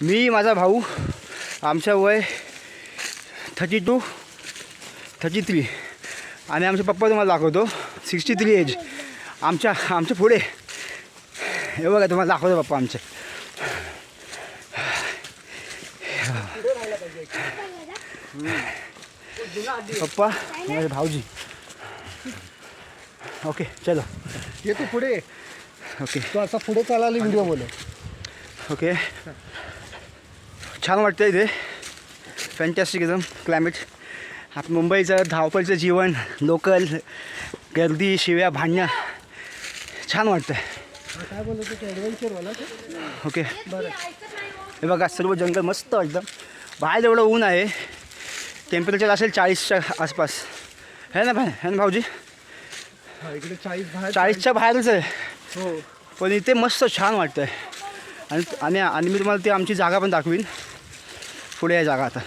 मी माझा भाऊ आमचं वय 32 33 आणि आमचे पप्पा तुम्हाला दाखवतो 63 एज. आमच्या पुढे हे बघा तुम्हाला दाखवतो पप्पा आमचे. पप्पा माझे भाऊजी. ओके चलो ये तू पुढे. ओके तो असा पुढे चालायला व्हिडिओ बोल. ओके छान वाटतं इथे. फॅन्टॅस्टिक एकदम क्लायमेट. आपण मुंबईचं धावपळीचं जीवन, लोकल गर्दी, शिव्या, भांडणं छान वाटतं. काय बोलतो तू ॲडव्हेंचर वाला. ओके बरं. हे बघा सर्व जंगल मस्त एकदम. बाहेर एवढं ऊन आहे, टेम्परेचर असेल 40च्या आसपास है ना भाऊजी. इकडे 40 बाहेर. 40च्या बाहेरच आहे. हो पण इथे मस्त छान वाटतं आहे. आणि मी तुम्हाला ती आमची जागा पण दाखवीन पुढे आहे जागा आता.